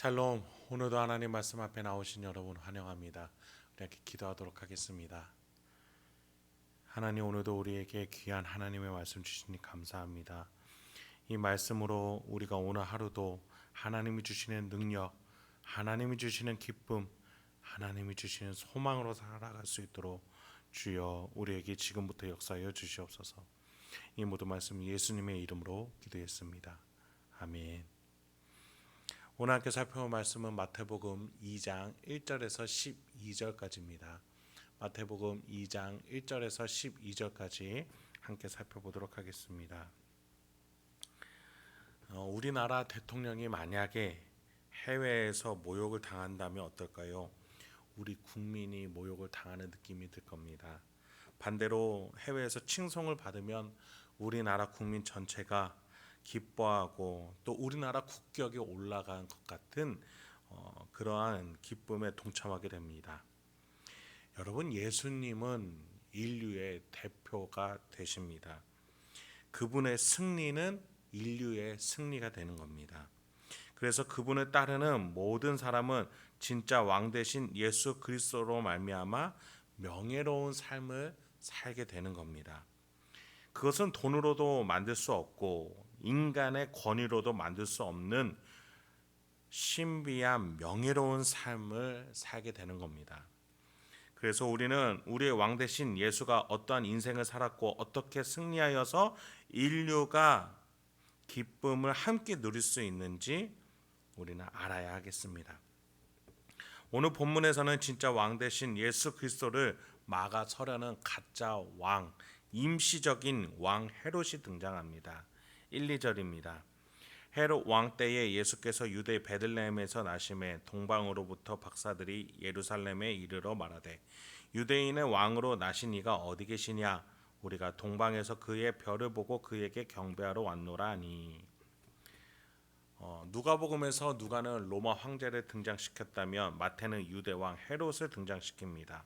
샬롬, 오늘도 하나님 말씀 앞에 나오신 여러분 환영합니다. 우리 함께 기도하도록 하겠습니다. 하나님, 오늘도 우리에게 귀한 하나님의 말씀 주시니 감사합니다. 이 말씀으로 우리가 오늘 하루도 하나님이 주시는 능력, 하나님이 주시는 기쁨, 하나님이 주시는 소망으로 살아갈 수 있도록 주여 우리에게 지금부터 역사하여 주시옵소서. 이 모든 말씀 예수님의 이름으로 기도했습니다. 아멘. 오늘 함께 살펴볼 말씀은 마태복음 2장 1절에서 12절까지입니다. 마태복음 2장 1절에서 12절까지 함께 살펴보도록 하겠습니다. 우리나라 대통령이 만약에 해외에서 모욕을 당한다면 어떨까요? 우리 국민이 모욕을 당하는 느낌이 들 겁니다. 반대로 해외에서 칭송을 받으면 우리나라 국민 전체가 기뻐하고 또 우리나라 국격이 올라간 것 같은 그러한 기쁨에 동참하게 됩니다. 여러분, 예수님은 인류의 대표가 되십니다. 그분의 승리는 인류의 승리가 되는 겁니다. 그래서 그분을 따르는 모든 사람은 진짜 왕 되신 예수 그리스도로 말미암아 명예로운 삶을 살게 되는 겁니다. 그것은 돈으로도 만들 수 없고 인간의 권위로도 만들 수 없는 신비한 명예로운 삶을 살게 되는 겁니다. 그래서 우리는 우리의 왕 대신 예수가 어떠한 인생을 살았고 어떻게 승리하여서 인류가 기쁨을 함께 누릴 수 있는지 우리는 알아야 하겠습니다. 오늘 본문에서는 진짜 왕 대신 예수 그리스도를 막아서려는 가짜 왕, 임시적인 왕 헤롯이 등장합니다. 1, 2절입니다. 헤롯 왕 때에 예수께서 유대 베들레헴에서 나심에 동방으로부터 박사들이 예루살렘에 이르러 말하되 유대인의 왕으로 나신 이가 어디 계시냐? 우리가 동방에서 그의 별을 보고 그에게 경배하러 왔노라 하니. 누가복음에서 누가는 로마 황제를 등장시켰다면 마태는 유대 왕 헤롯을 등장시킵니다.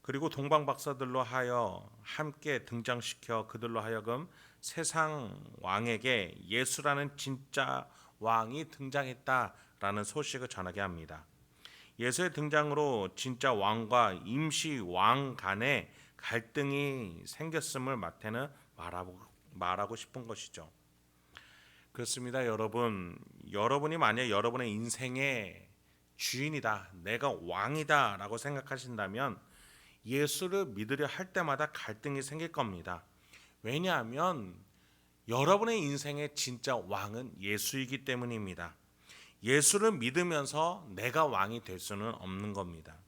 그리고 동방 박사들로 하여 함께 등장시켜 그들로 하여금 세상 왕에게 예수라는 진짜 왕이 등장했다라는 소식을 전하게 합니다. 예수의 등장으로 진짜 왕과 임시 왕 간에 갈등이 생겼음을 마태는 말하고 싶은 것이죠. 그렇습니다, 여러분. 여러분이 만약 여러분의 인생의 주인이다, 내가 왕이다 라고 생각하신다면 예수를 믿으려 할 때마다 갈등이 생길 겁니다. 왜냐하면 여러분의 인생의 진짜 왕은 예수이기 때문입니다. 예수를 믿으면서 내가 왕이 될 수는 없는 겁니다.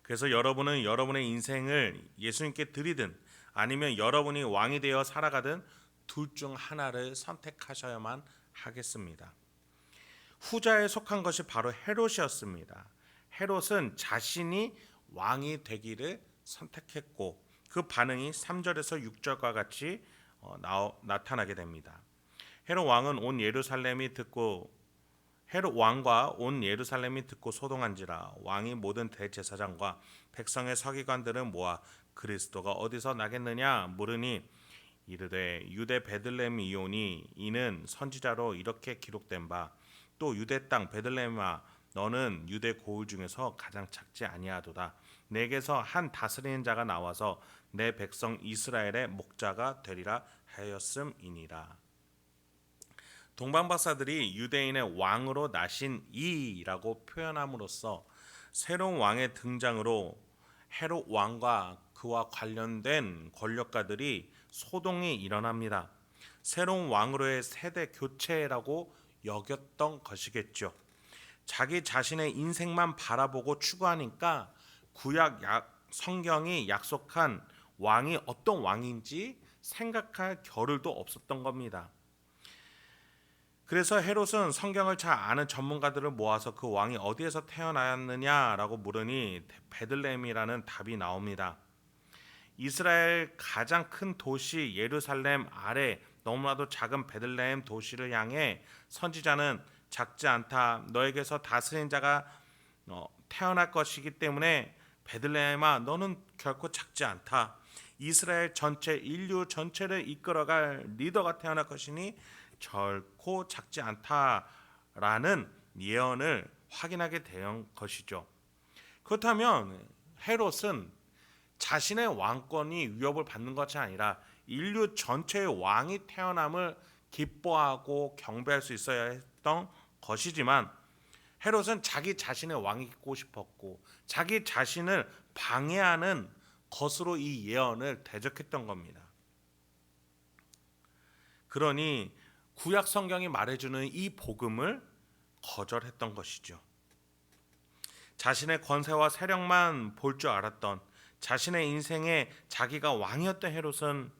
그래서 여러분은 여러분의 인생을 예수님께 드리든 아니면 여러분이 왕이 되어 살아가든 둘 중 하나를 선택하셔야만 하겠습니다. 후자에 속한 것이 바로 헤롯이었습니다. 헤롯은 자신이 왕이 되기를 선택했고 그 반응이 3절에서 6절과 같이 나타나게 됩니다. 헤롯 왕과 온 예루살렘이 듣고 소동한지라 왕이 모든 대제사장과 백성의 서기관들을 모아 그리스도가 어디서 나겠느냐 물으니 이르되 유대 베들레헴이오니 이는 선지자로 이렇게 기록된 바 또 유대 땅 베들레헴아 너는 유대 고을 중에서 가장 작지 아니하도다. 내게서 한 다스리는 자가 나와서 내 백성 이스라엘의 목자가 되리라 하였음이니라. 동방 박사들이 유대인의 왕으로 나신 이라고 표현함으로써 새로운 왕의 등장으로 헤롯 왕과 그와 관련된 권력가들이 소동이 일어납니다. 새로운 왕으로의 세대 교체라고 여겼던 것이겠죠. 자기 자신의 인생만 바라보고 추구하니까 구약 성경이 약속한 왕이 어떤 왕인지 생각할 겨를도 없었던 겁니다. 그래서 헤롯은 성경을 잘 아는 전문가들을 모아서 그 왕이 어디에서 태어났느냐라고 물으니 베들레헴이라는 답이 나옵니다. 이스라엘 가장 큰 도시 예루살렘 아래 너무나도 작은 베들레헴 도시를 향해 선지자는 작지 않다. 너에게서 다스린 자가 태어날 것이기 때문에 베들레헴아 너는 결코 작지 않다. 이스라엘 전체 인류 전체를 이끌어갈 리더가 태어날 것이니 결코 작지 않다 라는 예언을 확인하게 된 것이죠. 그렇다면 헤롯은 자신의 왕권이 위협을 받는 것이 아니라 인류 전체의 왕이 태어남을 기뻐하고 경배할 수 있어야 했던 것이지만, 헤롯은 자기 자신의 왕이 있고 싶었고 자기 자신을 방해하는 것으로 이 예언을 대적했던 겁니다. 그러니 구약 성경이 말해주는 이 복음을 거절했던 것이죠. 자신의 권세와 세력만 볼 줄 알았던, 자신의 인생에 자기가 왕이었던 헤롯은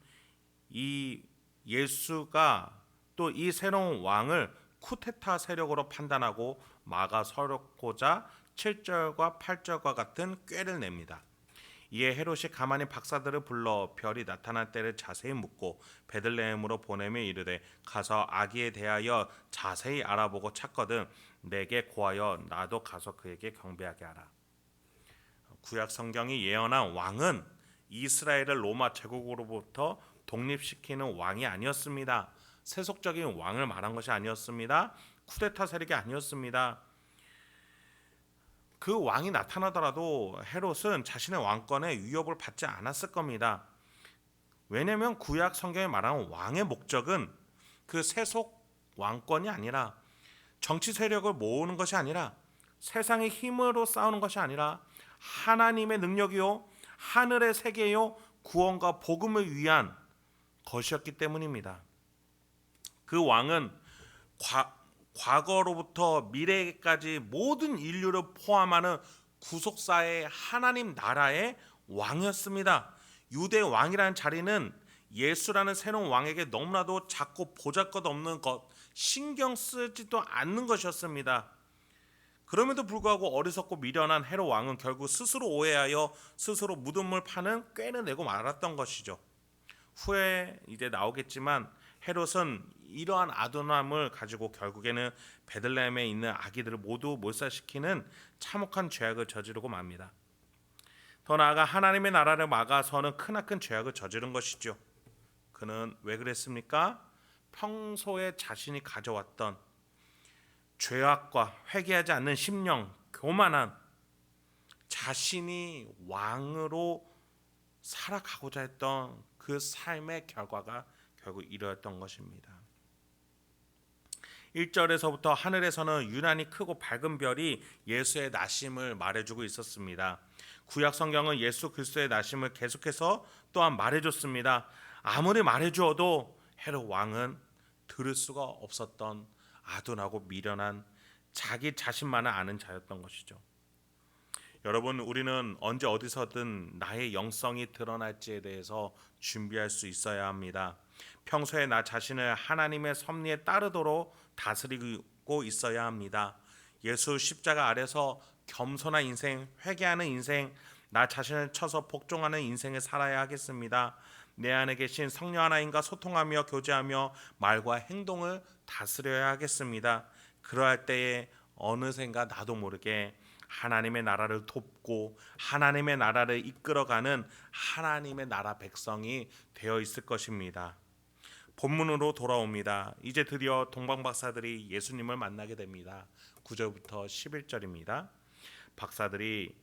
이 예수가 또 이 새로운 왕을 쿠데타 세력으로 판단하고 막아 서려고자 7절과 8절과 같은 꾀를 냅니다. 이에 헤롯이 가만히 박사들을 불러 별이 나타날 때를 자세히 묻고 베들레헴으로 보내며 이르되, 가서 아기에 대하여 자세히 알아보고 찾거든 내게 고하여 나도 가서 그에게 경배하게 하라. 구약 성경이 예언한 왕은 이스라엘을 로마 제국으로부터 독립시키는 왕이 아니었습니다. 세속적인 왕을 말한 것이 아니었습니다. 쿠데타 세력이 아니었습니다. 그 왕이 나타나더라도 헤롯은 자신의 왕권에 위협을 받지 않았을 겁니다. 왜냐하면 구약 성경에 말하는 왕의 목적은 그 세속 왕권이 아니라, 정치 세력을 모으는 것이 아니라, 세상의 힘으로 싸우는 것이 아니라 하나님의 능력이요 하늘의 세계요 구원과 복음을 위한 것이었기 때문입니다. 그 왕은 과거로부터 미래까지 모든 인류를 포함하는 구속사의 하나님 나라의 왕이었습니다. 유대 왕이라는 자리는 예수라는 새로운 왕에게 너무나도 작고 보잘것없는 것, 신경 쓰지도 않는 것이었습니다. 그럼에도 불구하고 어리석고 미련한 헤롯 왕은 결국 스스로 오해하여 스스로 무덤을 파는 꾀를 내고 말았던 것이죠. 후에 이제 나오겠지만 헤롯은 이러한 아둔함을 가지고 결국에는 베들레헴에 있는 아기들을 모두 몰살시키는 참혹한 죄악을 저지르고 맙니다. 더 나아가 하나님의 나라를 막아서는 크나큰 죄악을 저지른 것이죠. 그는 왜 그랬습니까? 평소에 자신이 가져왔던 죄악과 회개하지 않는 심령, 교만한, 자신이 왕으로 살아가고자 했던 그 삶의 결과가 결국 이러했던 것입니다. 1절에서부터 하늘에서는 유난히 크고 밝은 별이 예수의 나심을 말해주고 있었습니다. 구약 성경은 예수 그리스도의 나심을 계속해서 또한 말해줬습니다. 아무리 말해주어도 헤롯 왕은 들을 수가 없었던 아둔하고 미련한 자기 자신만을 아는 자였던 것이죠. 여러분, 우리는 언제 어디서든 나의 영성이 드러날지에 대해서 준비할 수 있어야 합니다. 평소에 나 자신을 하나님의 섭리에 따르도록 다스리고 있어야 합니다. 예수 십자가 아래서 겸손한 인생, 회개하는 인생, 나 자신을 쳐서 복종하는 인생을 살아야 하겠습니다. 내 안에 계신 성령 하나님과 소통하며 교제하며 말과 행동을 다스려야 하겠습니다. 그러할 때에 어느샌가 나도 모르게 하나님의 나라를 돕고 하나님의 나라를 이끌어가는 하나님의 나라 백성이 되어 있을 것입니다. 본문으로 돌아옵니다. 이제 드디어 동방 박사들이 예수님을 만나게 됩니다. 9절부터 11절입니다. 박사들이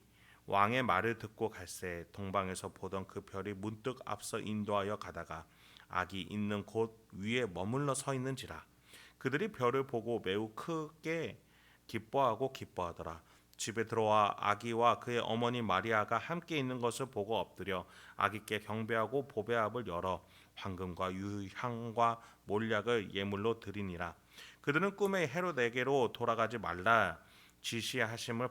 왕의 말을 듣고 갈새 동방에서 보던 그 별이 문득 앞서 인도하여 가다가 아기 있는 곳 위에 머물러 서 있는지라. 그들이 별을 보고 매우 크게 기뻐하더라. 집에 들어와 아기와 그의 어머니 마리아가 함께 있는 것을 보고 엎드려 아기께 경배하고 보배압을 열어 황금과 유향과 몰약을 예물로 드리니라. 그들은 꿈에 헤롯에게로 돌아가지 말라 지시하심을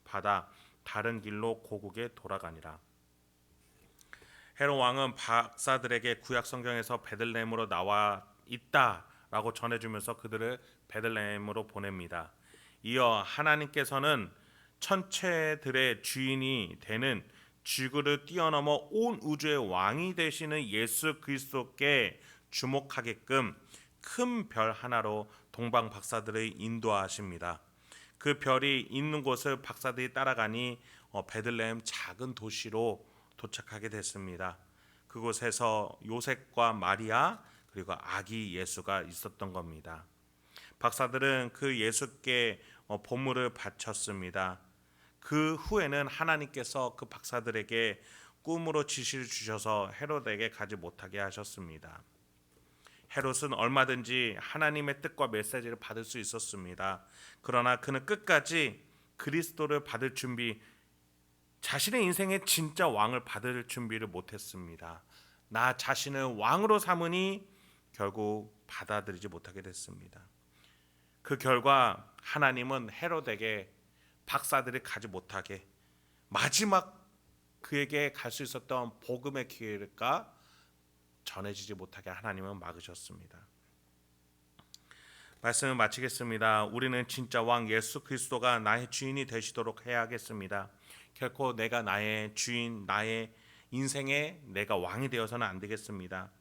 받아 다른 길로 고국에 돌아가니라. 헤롯 왕은 박사들에게 구약 성경에서 베들레헴으로 나와 있다라고 전해주면서 그들을 베들레헴으로 보냅니다. 이어 하나님께서는 천체들의 주인이 되는 지구를 뛰어넘어 온 우주의 왕이 되시는 예수 그리스도께 주목하게끔 큰 별 하나로 동방 박사들을 인도하십니다. 그 별이 있는 곳을 박사들이 따라가니 베들레헴 작은 도시로 도착하게 됐습니다. 그곳에서 요셉과 마리아 그리고 아기 예수가 있었던 겁니다. 박사들은 그 예수께 보물을 바쳤습니다. 그 후에는 하나님께서 그 박사들에게 꿈으로 지시를 주셔서 헤롯에게 가지 못하게 하셨습니다. 헤롯은 얼마든지 하나님의 뜻과 메시지를 받을 수 있었습니다. 그러나 그는 끝까지 그리스도를 받을 준비, 자신의 인생의 진짜 왕을 받을 준비를 못했습니다. 나 자신을 왕으로 삼으니 결국 받아들이지 못하게 됐습니다. 그 결과 하나님은 헤롯에게 박사들이 가지 못하게 마지막 그에게 갈 수 있었던 복음의 기회가 전해지지 못하게 하나님은 막으셨습니다. 말씀을 마치겠습니다. 우리는 진짜 왕 예수 그리스도가 나의 주인이 되시도록 해야 하겠습니다. 결코 내가 나의 주인, 나의 인생에 내가 왕이 되어서는 안 되겠습니다.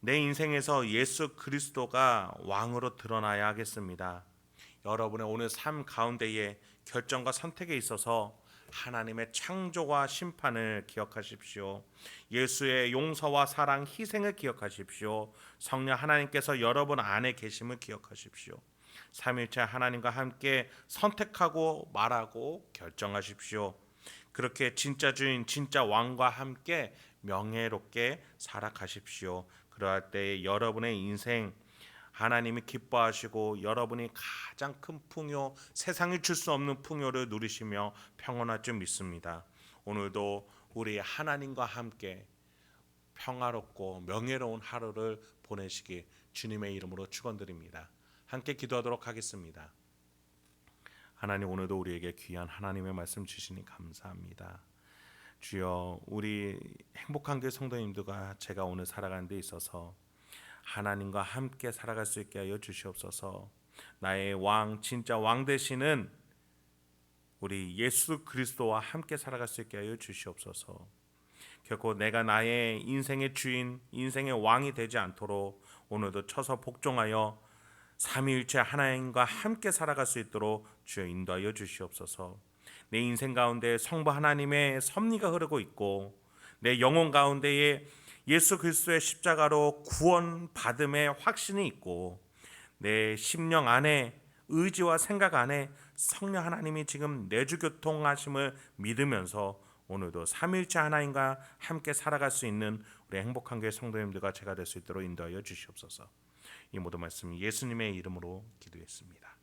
내 인생에서 예수 그리스도가 왕으로 드러나야 하겠습니다. 여러분의 오늘 삶 가운데에 결정과 선택에 있어서 하나님의 창조와 심판을 기억하십시오. 예수의 용서와 사랑, 희생을 기억하십시오. 성령 하나님께서 여러분 안에 계심을 기억하십시오. 삼위일체 하나님과 함께 선택하고 말하고 결정하십시오. 그렇게 진짜 주인, 진짜 왕과 함께 명예롭게 살아가십시오. 그러할 때 여러분의 인생 하나님이 기뻐하시고 여러분이 가장 큰 풍요, 세상이 줄 수 없는 풍요를 누리시며 평안할 줄 믿습니다. 오늘도 우리 하나님과 함께 평화롭고 명예로운 하루를 보내시기 주님의 이름으로 축원드립니다. 함께 기도하도록 하겠습니다. 하나님, 오늘도 우리에게 귀한 하나님의 말씀 주시니 감사합니다. 주여, 우리 행복한 교회 성도님들과 제가 오늘 살아가는 데 있어서 하나님과 함께 살아갈 수 있게 하여 주시옵소서. 나의 왕, 진짜 왕 되시는 우리 예수 그리스도와 함께 살아갈 수 있게 하여 주시옵소서. 결코 내가 나의 인생의 주인, 인생의 왕이 되지 않도록 오늘도 쳐서 복종하여 삼위일체 하나님과 함께 살아갈 수 있도록 주여 인도하여 주시옵소서. 내 인생 가운데 성부 하나님의 섭리가 흐르고 있고 내 영혼 가운데에 예수 그리스도의 십자가로 구원받음의 확신이 있고 내 심령 안에 의지와 생각 안에 성령 하나님이 지금 내주교통하심을 믿으면서 오늘도 삼위일체 하나님과 함께 살아갈 수 있는 우리 행복한 교회 성도님들과 제가 될 수 있도록 인도하여 주시옵소서. 이 모든 말씀 예수님의 이름으로 기도했습니다.